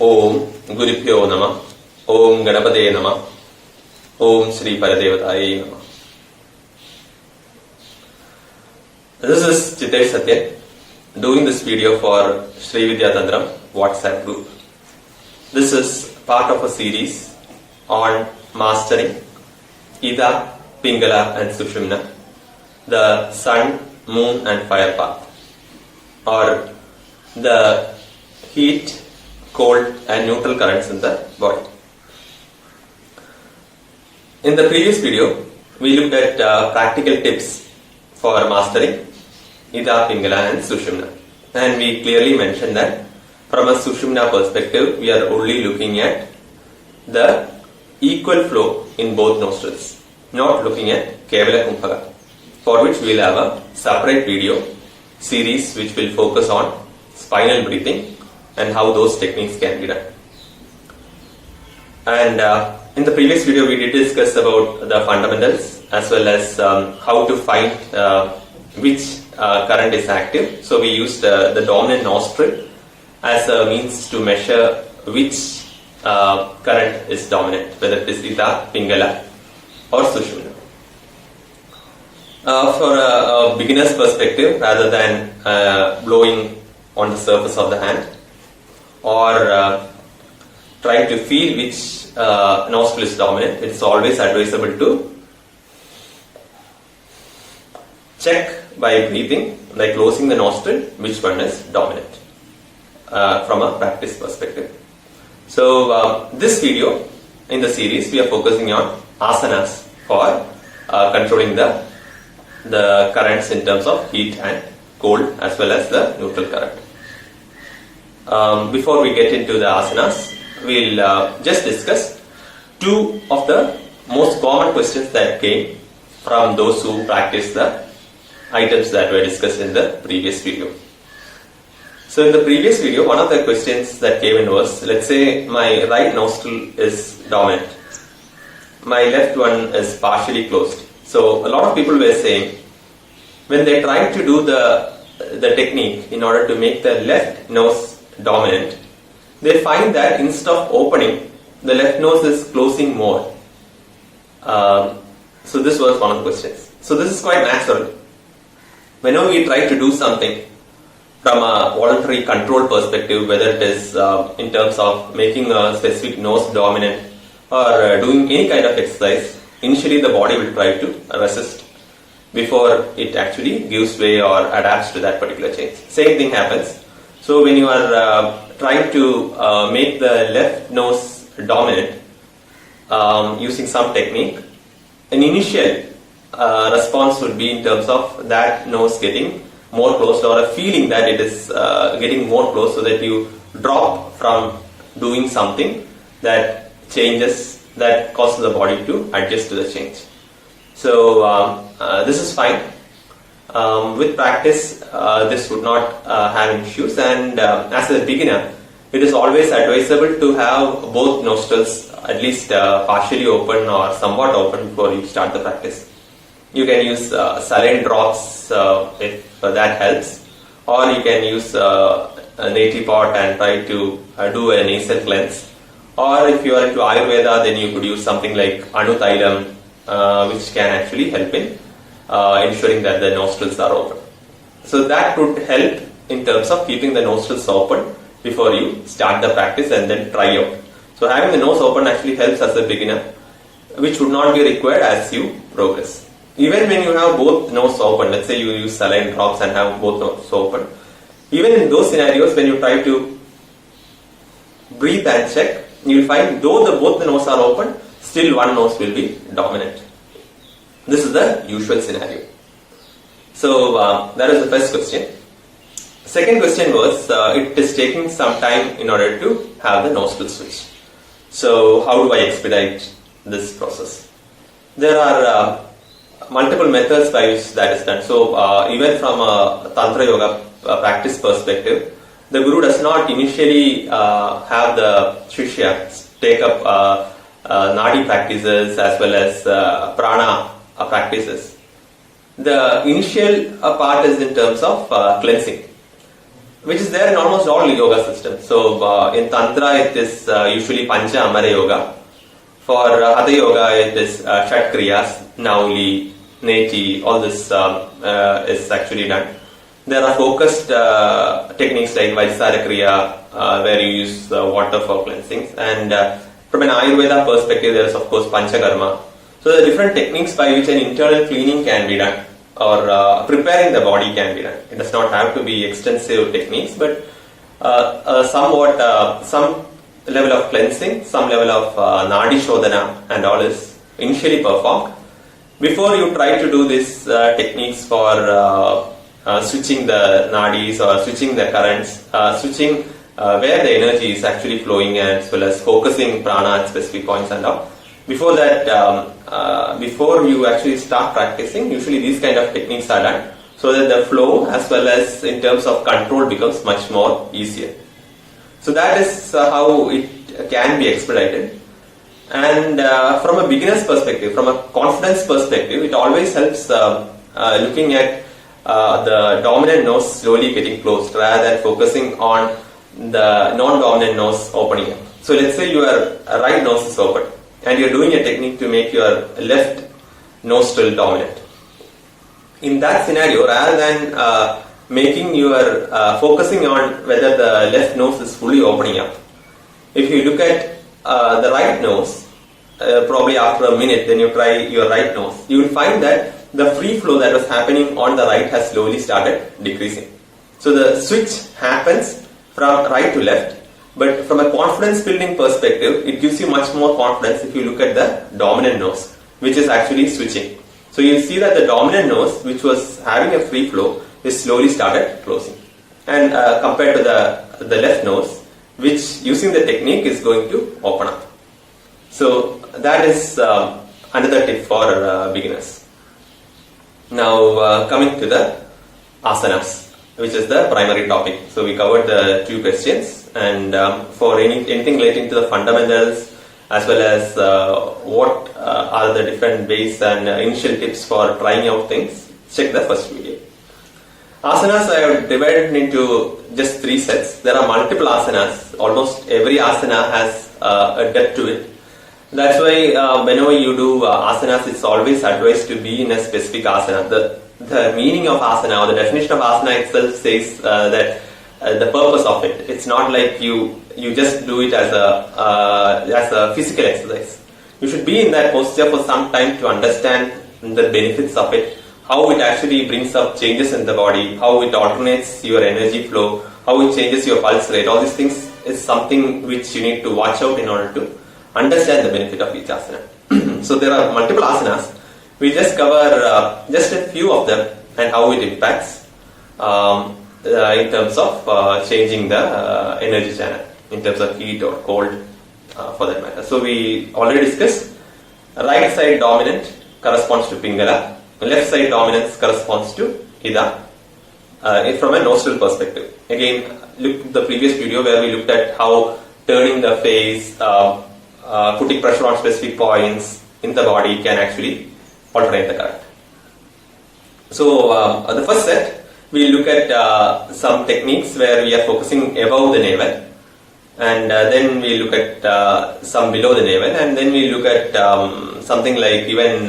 Om Guribhyo Namah. Om Ganapade Namah. Om Shri Paradevataye Namah. This is Jithesh Sathyan doing this video for Srividya Tantra WhatsApp group. This is part of a series on mastering Ida, Pingala and Sushumna, the sun, moon and fire path, or the heat, cold and neutral currents in the body. In the previous video, we looked at practical tips for mastering Ida, Pingala and Sushumna, and we clearly mentioned that from a Sushumna perspective, we are only looking at the equal flow in both nostrils, not looking at Kevala Kumbhaka, for which we will have a separate video series which will focus on spinal breathing and how those techniques can be done. And in the previous video we did discuss about the fundamentals as well as how to find which current is active. So we used the dominant nostril as a means to measure which current is dominant, whether it is Ida, Pingala or Sushumna. For a beginner's perspective, rather than blowing on the surface of the hand or trying to feel which nostril is dominant, it is always advisable to check by breathing, by closing the nostril, which one is dominant from a practice perspective. So this video in the series we are focusing on asanas for controlling the currents in terms of heat and cold as well as the neutral current. Before we get into the asanas, we'll just discuss two of the most common questions that came from those who practice the items that were discussed in the previous video. So in the previous video, one of the questions that came in was, let's say my right nostril is dominant, my left one is partially closed. So a lot of people were saying, when they try to do the technique in order to make the left nose dominant, they find that instead of opening, the left nose is closing more. So this was one of the questions. So this is quite natural. Whenever we try to do something from a voluntary control perspective, whether it is in terms of making a specific nose dominant or doing any kind of exercise, initially the body will try to resist before it actually gives way or adapts to that particular change. Same thing happens. So when you are trying to make the left nose dominant using some technique, an initial response would be in terms of that nose getting more closed or a feeling that it is getting more closed, so that you drop from doing something that changes, that causes the body to adjust to the change. So this is fine. With practice, this would not have issues, and as a beginner, it is always advisable to have both nostrils at least partially open or somewhat open before you start the practice. You can use saline drops if that helps, or you can use a neti pot and try to do a nasal cleanse, or if you are into Ayurveda, then you could use something like Anu Thailam, which can actually help in ensuring that the nostrils are open. So that would help in terms of keeping the nostrils open before you start the practice and then try out. So having the nose open actually helps as a beginner, which would not be required as you progress. Even when you have both nose open, let's say you use saline drops and have both nose open, even in those scenarios when you try to breathe and check, you will find though both the noses are open, still one nose will be dominant. This is the usual scenario. So that is the first question. Second question was, it is taking some time in order to have the nostril switch. So how do I expedite this process? There are multiple methods by which that is done. So even from a Tantra Yoga practice perspective, the Guru does not initially have the Shishya take up Nadi practices as well as Prana practices. The initial part is in terms of cleansing. which is there in almost all yoga systems. So in Tantra it is usually Pancha Amara Yoga. For Hatha Yoga it is Shat Kriyas, Nauli, Neti, all this is actually done. There are focused techniques like Vaisara Kriya where you use water for cleansing, and from an Ayurveda perspective there is of course Panchakarma. So there are different techniques by which an internal cleaning can be done, or preparing the body can be done. It does not have to be extensive techniques, but somewhat some level of cleansing, some level of Nadi Shodhana and all is initially performed. Before you try to do these techniques for switching the nadis or switching the currents, switching where the energy is actually flowing, as well as focusing prana at specific points and all. Before that, before you actually start practicing, usually these kind of techniques are done so that the flow as well as in terms of control becomes much more easier. So that is how it can be expedited. And from a beginner's perspective, from a confidence perspective, it always helps looking at the dominant nose slowly getting closed rather than focusing on the non-dominant nose opening up. So let's say your right nose is open and you're doing a technique to make your left nostril dominant. In that scenario, rather than making your focusing on whether the left nose is fully opening up, if you look at the right nose, probably after a minute, then you try your right nose, you will find that the free flow that was happening on the right has slowly started decreasing. So the switch happens from right to left, but from a confidence building perspective, it gives you much more confidence if you look at the dominant nose, which is actually switching. So you see that the dominant nose, which was having a free flow, is slowly started closing, and compared to the left nose, which using the technique is going to open up. So that is another tip for beginners. Now coming to the asanas, which is the primary topic. So we covered the two questions, and for anything relating to the fundamentals as well as what are the different ways and initial tips for trying out things, check the first video. Asanas I have divided into just 3 sets. There are multiple asanas. Almost every asana has a depth to it. That's why whenever you do asanas, it's always advised to be in a specific asana. The meaning of asana or the definition of asana itself says that the purpose of it. It's not like you just do it as a physical exercise. You should be in that posture for some time to understand the benefits of it, how it actually brings up changes in the body, how it alternates your energy flow, how it changes your pulse rate. All these things is something which you need to watch out in order to understand the benefit of each asana. So there are multiple asanas. We just cover just a few of them and how it impacts in terms of changing the energy channel, in terms of heat or cold for that matter. So we already discussed right side dominant corresponds to Pingala, left side dominance corresponds to Ida from a nostril perspective. Again, look at the previous video where we looked at how turning the face, putting pressure on specific points in the body can actually alternate the current. So the first set, we look at some techniques where we are focusing above the navel, and then we look at some below the navel, and then we look at something like even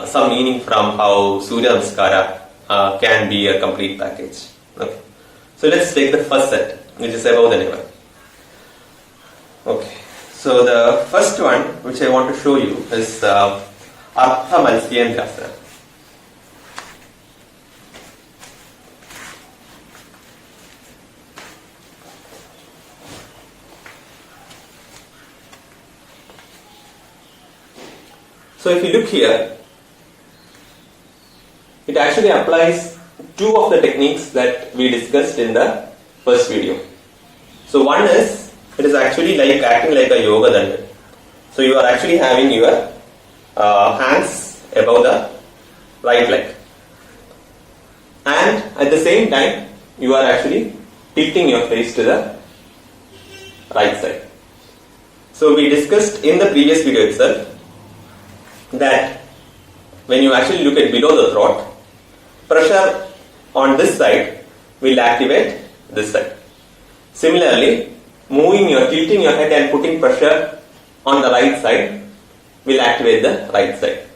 some meaning from how Surya Namaskara can be a complete package. Okay. So let's take the first set, which is above the navel. Okay. So the first one which I want to show you is Artha Malsyendrasana. So if you look here, it actually applies 2 of the techniques that we discussed in the first video. So one is, it is actually like acting like a yoga danda. So you are actually having your hands above the right leg, and at the same time you are actually tilting your face to the right side. So we discussed in the previous video itself that when you actually look at below the throat, pressure on this side will activate this side. Similarly, tilting your head and putting pressure on the right side will activate the right side.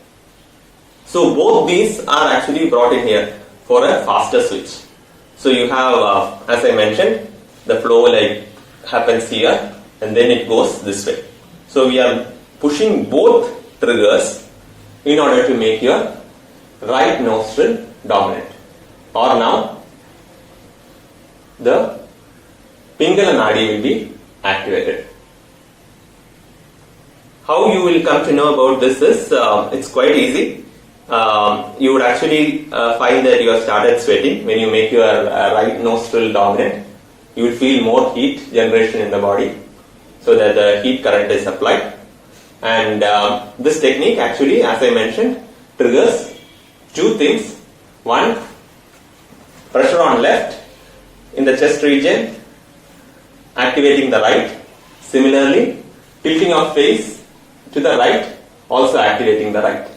So both these are actually brought in here for a faster switch. So you have, as I mentioned, the flow like happens here and then it goes this way. So we are pushing both triggers in order to make your right nostril dominant. Or now the Pingala Nadi will be activated. How you will come to know about this is, it's quite easy. You would actually find that you have started sweating when you make your right nostril dominant. You will feel more heat generation in the body so that the heat current is applied. And this technique actually, as I mentioned, triggers two things. One, pressure on left in the chest region, activating the right. Similarly, tilting of face to the right, also activating the right.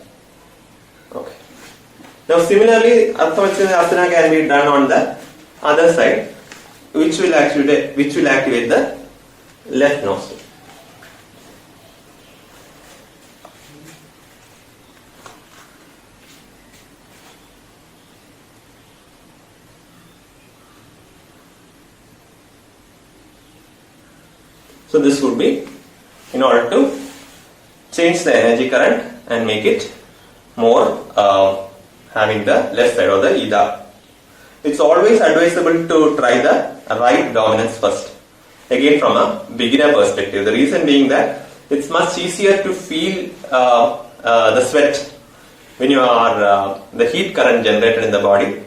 Okay. Now similarly, Asana can be done on the other side, which will activate the left nostril. So this would be in order to change the energy current and make it more having the left side or the Ida. It's always advisable to try the right dominance first. Again, from a beginner perspective. The reason being that it's much easier to feel the sweat when you are the heat current generated in the body.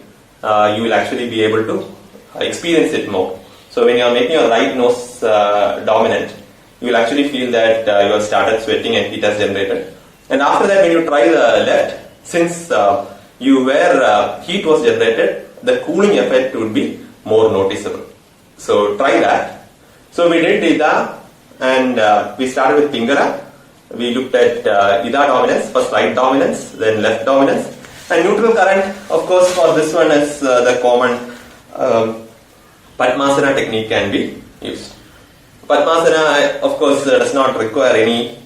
You will actually be able to experience it more. So when you are making your right nose dominant, you will actually feel that you have started sweating and heat has generated. And after that, when you try the left, since where heat was generated, the cooling effect would be more noticeable. So try that. So we did Ida and we started with Pingala. We looked at Ida dominance, first right dominance, then left dominance. And neutral current, of course, for this one is the common Padmasana technique can be used. Padmasana, of course, does not require any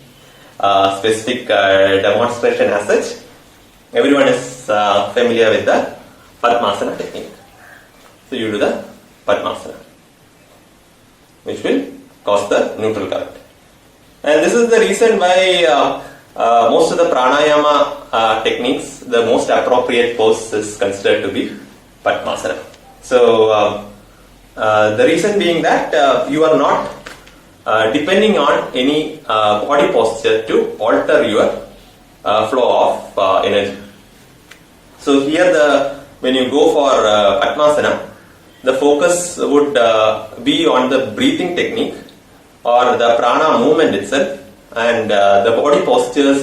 specific demonstration as such. Everyone is familiar with the Padmasana technique. So you do the Padmasana, which will cause the neutral current. And this is the reason why most of the pranayama techniques, the most appropriate pose is considered to be Padmasana. So the reason being that you are not depending on any body posture to alter your flow of energy. So here when you go for Padmasana, the focus would be on the breathing technique or the prana movement itself, and the body postures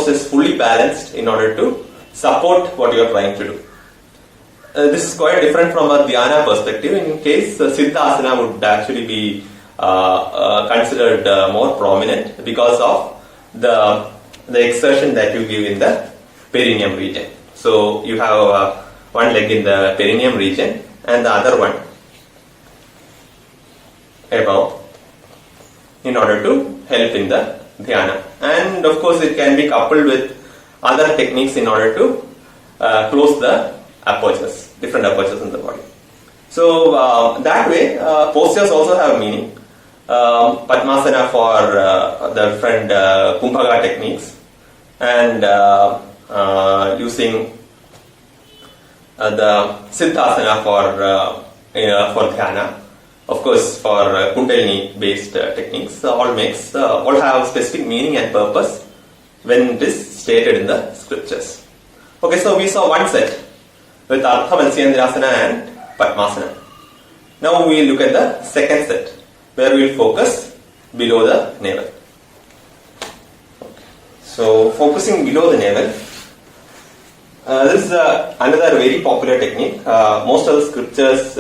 is fully balanced in order to support what you are trying to do. This is quite different from a dhyana perspective. In case Siddhasana would actually be considered more prominent because of the exertion that you give in the perineum region. So you have one leg in the perineum region and the other one above in order to help in the dhyana. And of course it can be coupled with other techniques in order to close the apertures, different apertures in the body. So that way postures also have meaning. Padmasana for the different Kumbhaga techniques, and using the Siddhasana for dhyana. Of course, for Kundalini based techniques, all have specific meaning and purpose when it is stated in the scriptures. Okay, so we saw one set with Artha Matsyendrasana and Padmasana. Now we will look at the second set, where we will focus below the navel. So focusing below the navel, this is another very popular technique. Most of the scriptures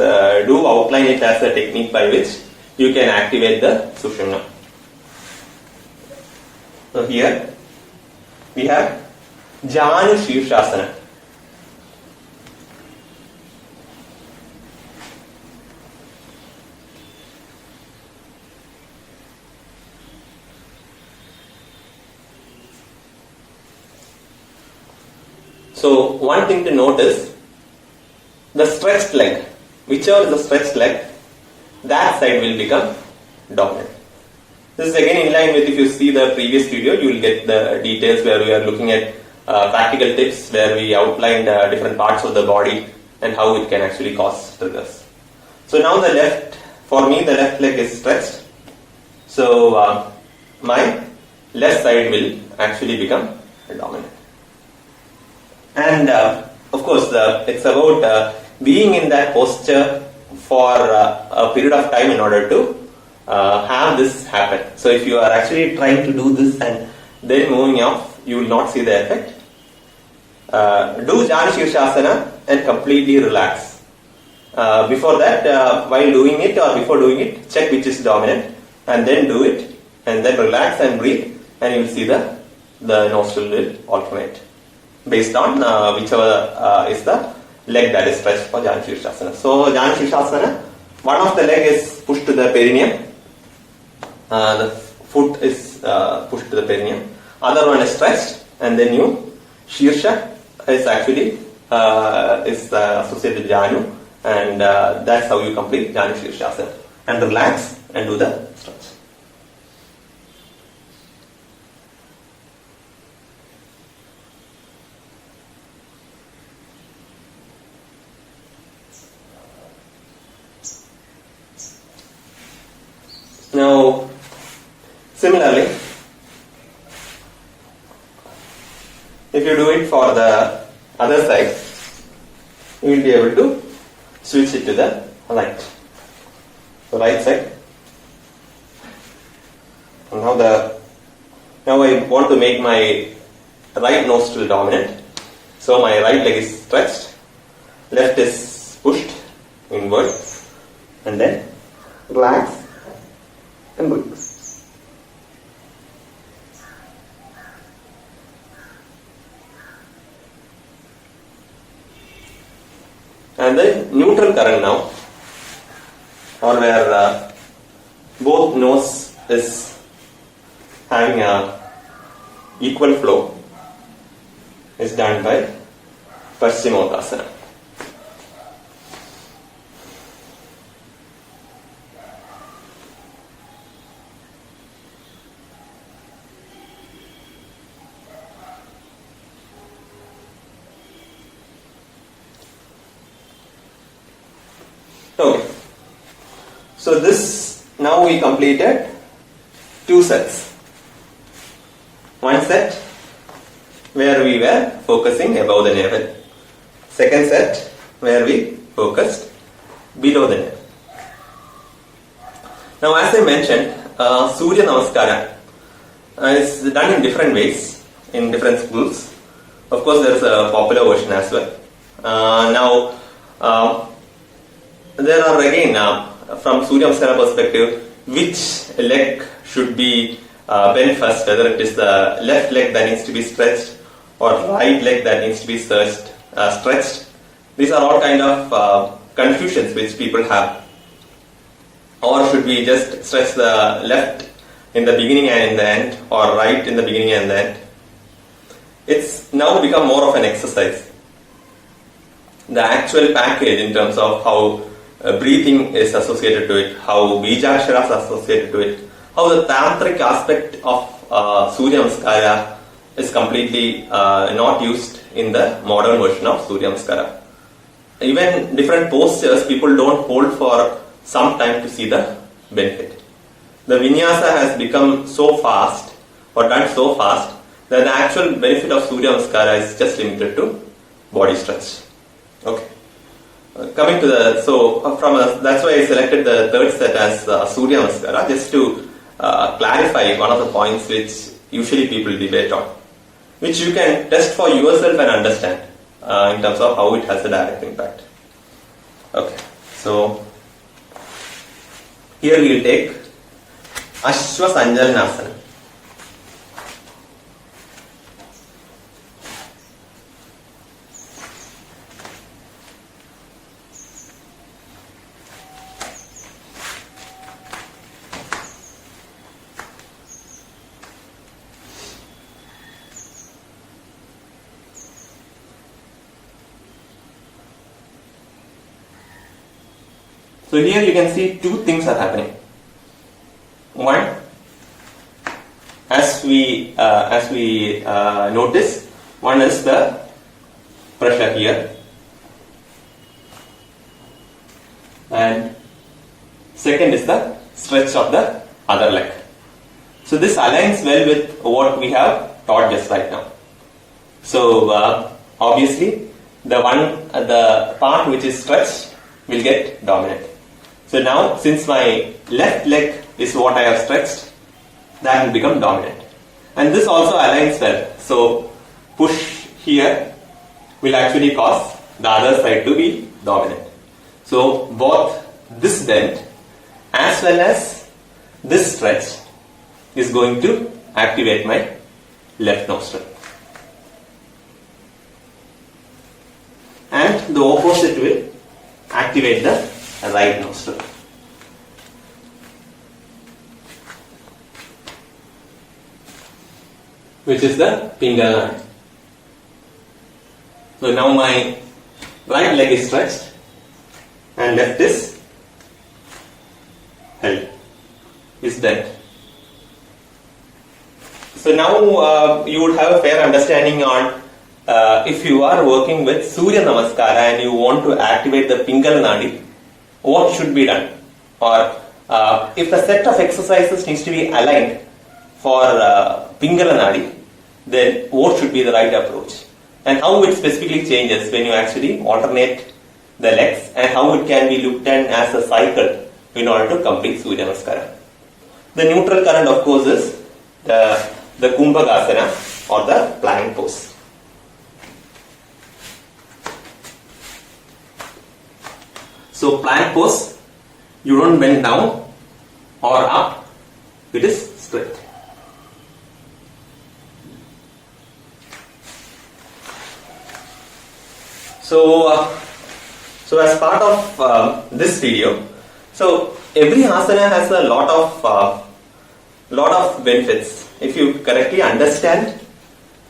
do outline it as a technique by which you can activate the Sushumna. So here we have Janu Shivshasana. So one thing to note is the stretched leg, whichever is the stretched leg, that side will become dominant. This is again in line with, if you see the previous video, you will get the details where we are looking at practical tips where we outlined different parts of the body and how it can actually cause triggers. So now the left, for me the left leg is stretched. So my left side will actually become dominant. And of course it's about being in that posture for a period of time in order to have this happen. So if you are actually trying to do this and then moving off, you will not see the effect. Do Janu Shirshasana and completely relax. Before that, while doing it or before doing it, check which is dominant and then do it and then relax and breathe, and you will see the nostril will alternate based on whichever is the leg that is stretched for Janu Shirshasana. So Janu Shirshasana, one of the leg is pushed to the perineum. The foot is pushed to the perineum. Other one is stretched, and then you Shirsha is actually associated with Janu, and that's how you complete Janu Shirshasana. And relax and do the stretch. Now, similarly, if you do it for the other side, you will be able to switch it to the right. The right side. And now I want to make my right nostril dominant. So my right leg is stretched, left is pushed inward, and then relax and breathe. And the neutral current now, or where both nose is having a equal flow, is done by Paschimottanasana. Okay. So this, now we completed 2 sets. One set where we were focusing above the navel. Second set where we focused below the navel. Now as I mentioned, Surya Namaskara is done in different ways in different schools. Of course there is a popular version as well. There are again, from Surya Namaskara perspective, which leg should be bent first, whether it is the left leg that needs to be stretched or right leg that needs to be stretched. These are all kind of confusions which people have. Or should we just stretch the left in the beginning and in the end, or right in the beginning and the end? It's now become more of an exercise. The actual package in terms of how breathing is associated to it, how Bijakshara is associated to it, how the tantric aspect of Surya Namaskara is completely not used in the modern version of Surya Namaskara. Even different postures, people don't hold for some time to see the benefit. The vinyasa has become so fast, or done so fast, that the actual benefit of Surya Namaskara is just limited to body stretch. Okay. Coming to the, that's why I selected the third set as Surya Namaskara, just to clarify one of the points which usually people debate on, which you can test for yourself and understand in terms of how it has a direct impact. Okay, so here we will take Ashwa Sanjalanasana. So here you can see two things are happening. One, as we notice, one is the pressure here, and second is the stretch of the other leg. So this aligns well with what we have taught just right now. So obviously the part which is stretched will get dominant. So now since my left leg is what I have stretched, that will become dominant. And this also aligns well. So push here will actually cause the other side to be dominant. So both this bend as well as this stretch is going to activate my left nostril. And the opposite will activate the right nostril. Which is the Pingala. So now my right leg is stretched and left is held, is bent. So now you would have a fair understanding on if you are working with Surya Namaskara and you want to activate the Pingala Nadi, what should be done? Or if the set of exercises needs to be aligned for Pingala Nadi, then what should be the right approach? And how it specifically changes when you actually alternate the legs, and how it can be looked at as a cycle in order to complete Surya Namaskara. The neutral current, of course, is the Kumbhagasana or the plank pose. So plank pose, you don't bend down or up, it is straight. So as part of this video, so every asana has a lot of benefits if you correctly understand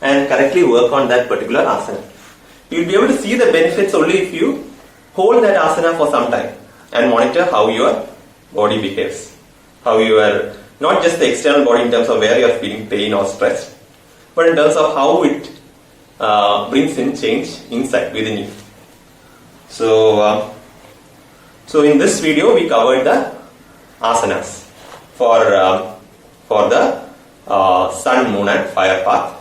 and correctly work on that particular asana. You will be able to see the benefits only if you hold that asana for some time and monitor how your body behaves, how your, not just the external body in terms of where you are feeling pain or stress, but in terms of how it brings in change inside within you. So in this video we covered the asanas for the sun, moon and fire path,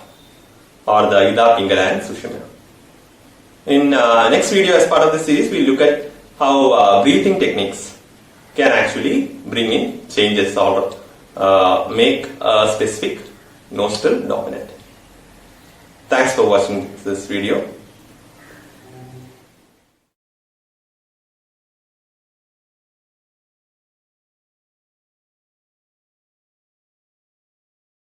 or the Ida, Pingala and Sushumna. In next video, as part of this series, we look at how breathing techniques can actually bring in changes or make a specific nostril dominant. Thanks for watching this video.